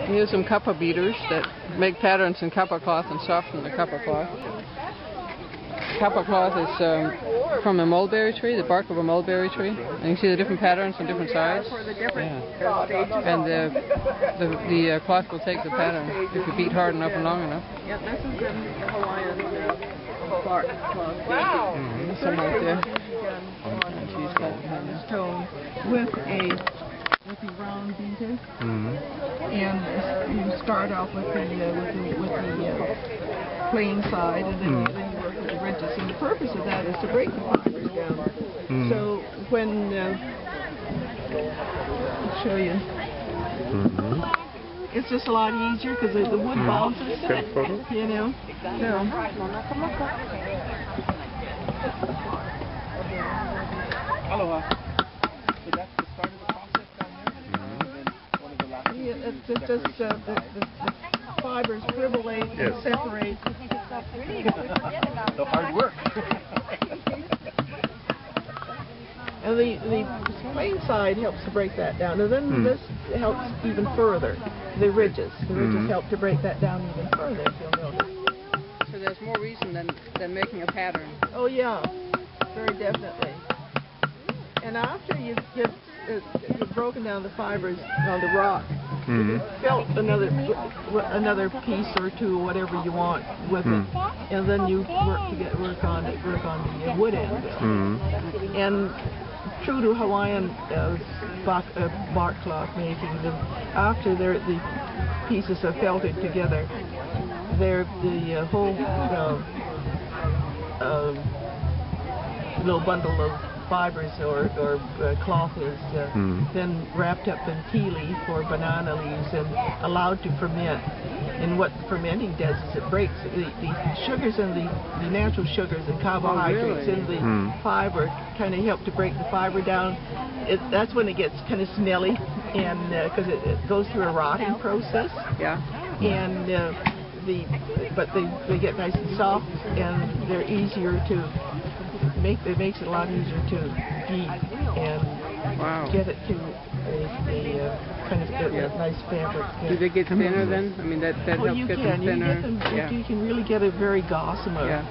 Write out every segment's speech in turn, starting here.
Here's some Kapa beaters that make patterns in Kapa cloth and soften the Kapa cloth. Kapa cloth is from a mulberry tree, the bark of a mulberry tree. And you can see the different patterns on different sides. Yeah. And the cloth will take the pattern if you beat hard enough and long enough. Yeah, this is the Hawaiian bark cloth. Wow. Some right there. Stone with a round beater, and you start off with the plain side, and then you work with the ridges. And the purpose of that is to break the fibers down. So when I'll show you, it's just a lot easier because the wood bounces, you know. Aloha. So that's the start of the process down there? It's just the fibers fibrillate and separate. So hard work. And the plain side helps to break that down. And then this helps even further. The ridges. The ridges help to break that down even further, if you'll notice. So there's more reason than making a pattern. Oh yeah, very definitely. And after you've broken down the fibers on the rock, you felt another piece or two, whatever you want with it, and then you work on the wood anvil. And true to Hawaiian bark cloth making, after the pieces are felted together, the whole little bundle of fibers or cloth is then wrapped up in tea leaf or banana leaves and allowed to ferment. And what fermenting does is it breaks the sugars and the natural sugars and carbohydrates in the fiber kind of help to break the fiber down. That's when it gets kind of smelly, and because it goes through a rotting process. Yeah. And but they get nice and soft, and they're easier to make. It makes it a lot easier to beat and get it to a kind of nice fabric. Do they get thinner then? I mean, that helps get them thinner. You can really get a very gossamer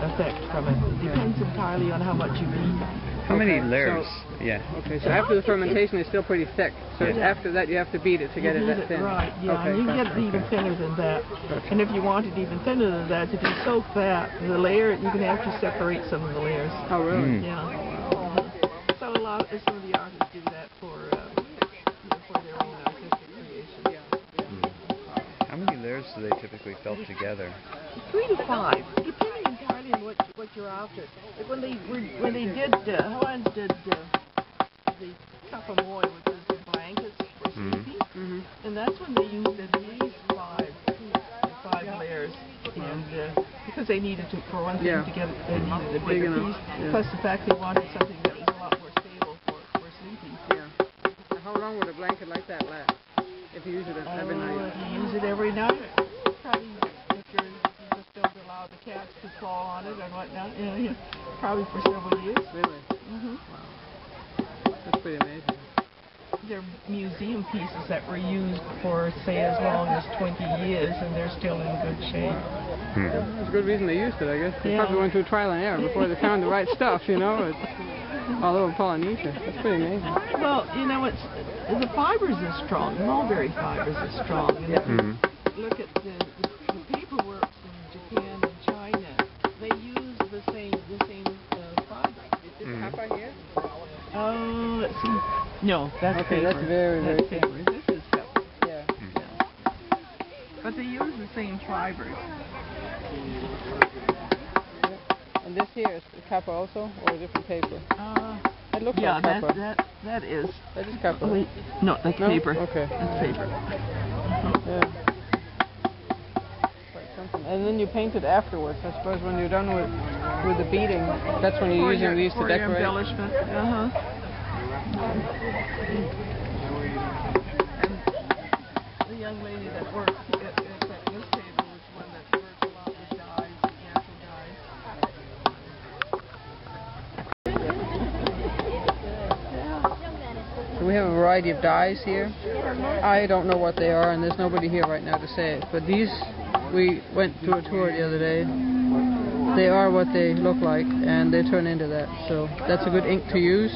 effect from it. It depends entirely on how much you beat. How many layers? Okay, so after the fermentation it's still pretty thick. So after that you have to beat it to get it that thin. Right, yeah. Okay, and you can get it even thinner than that. And if you wanted even thinner than that, if you soak that, the layer, you can actually separate some of the layers. Oh, really? Yeah. So some of the artists do that for their own artistic creation. How many layers do they typically felt together? 3 to 5, depending entirely on what you're after. Like when they did, Hawaiians did the Kapa moi, which is the blankets for sleeping, and that's when they used at least 5 layers, and because they needed to, for one thing, to get they needed a bigger piece, plus the fact they wanted something that was a lot more stable for sleeping. Yeah. How long would a blanket like that last? If you use it every night? If you use it every night, probably if you just don't allow the cats to claw on it and whatnot, probably for several years. Really? Wow. That's pretty amazing. They're museum pieces that were used for, say, as long as 20 years, and they're still in good shape. That's a good reason they used it, I guess. They probably went through trial and error before they found the right stuff, you know, all over Polynesia. That's pretty amazing. Well, the fibers are strong. The mulberry fibers are strong. And if you look at the paperworks in Japan and China, they use the same fiber. Is Kapa here? Oh, let's see. No, that's paper. That's very, very paper. This is Kapa. Yeah. But they use the same fibers. And this here is Kapa also, or a different paper? It looks like Kapa. That is. That is Kapa. Wait, no, that's paper. Okay. That's paper. Yeah. Quite something. And then you paint it afterwards. I suppose when you're done with the beading, that's when you're using these to decorate. For embellishment. And the young lady that works at this table is one that works a lot with dyes, natural dyes. we have a variety of dyes here. I don't know what they are, and there's nobody here right now to say it. But these, we went to a tour the other day. They are what they look like, and they turn into that. So that's a good ink to use.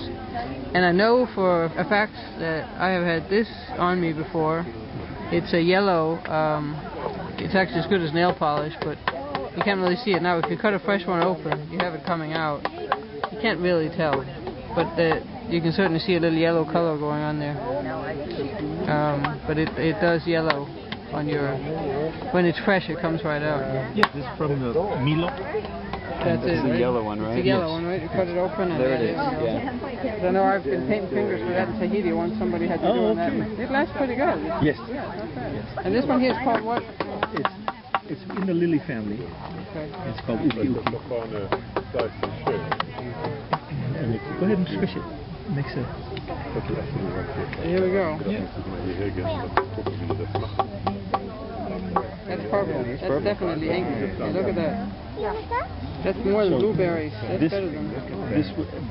And I know for a fact that I have had this on me before. It's a yellow. It's actually as good as nail polish, but you can't really see it now. If you cut a fresh one open, you have it coming out. You can't really tell, but you can certainly see a little yellow color going on there. But it does yellow on your. When it's fresh, it comes right out. Yes, this is from the Milo. That's it. It's the Right? yellow one, right? It's the yellow one, right? You cut it open and There it is. Yeah. I know I've been painting fingers for that in Tahiti once. Somebody had to do on that. It lasts pretty good. Yes. Yeah, it's not bad. And this one here is called what? It's in the lily family. Okay. It's called Uki Uki. And go ahead and squish it. Makes a. Here we go. Yeah. That's purple. That's definitely ink. Hey, look at that. That's more than blueberries. That's better than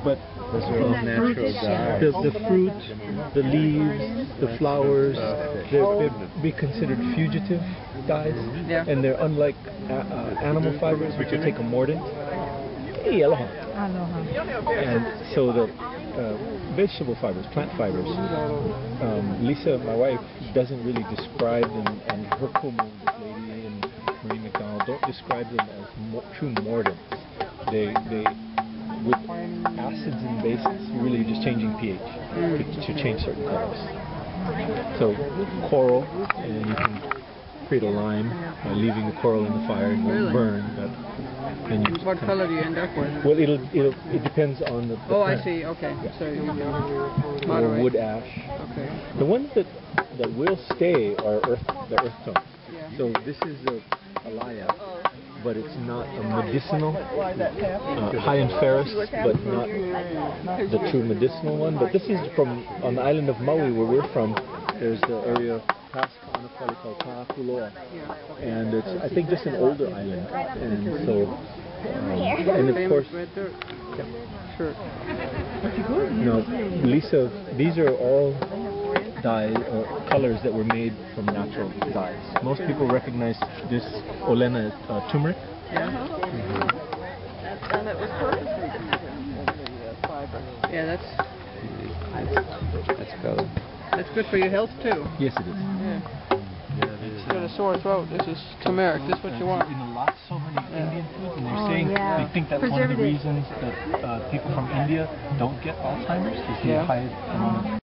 but Those are all natural dyes. the fruit, the leaves, the flowers, they'd be considered fugitive dyes, Yeah. and they're unlike animal fibers, which will take a mordant. Hey, aloha. And so the vegetable fibers, plant fibers, Lisa, my wife, doesn't really describe them, and her co-moon, this lady and Marie McDonald, don't describe them as true mordants. They with acids and bases, you're really just changing pH to change certain colors. So coral, and you can create a lime by leaving the coral in the fire and it won't burn. But then you what color do you end up with? Well, it depends on the Oh, I plant. see. Okay. Yeah. So you Or moderate. wood ash. Okay. The ones that will stay are the earth tones. Yeah. So this is a alaya, but it's not a medicinal, high in ferrous, but not the true medicinal one. But this is from, on the island of Maui where we're from, there's the area past Kaanapali called Kaakuloa. And it's, I think, just an older island. And so, and of course, Red dirt. Sure. no, Lisa, these are all dye or colors that were made from natural dyes. Most people recognize this olena as turmeric. Yeah. And it was purposely the fiber. Yeah, That's color. that's good for your health too. Yes, it is. Yeah. If you got a sore throat, this is turmeric. This is what you want. In a lot, so many Indian foods, and they're Oh, saying yeah. they think that's one of the reasons that people from India don't get Alzheimer's is the Yeah. high amount of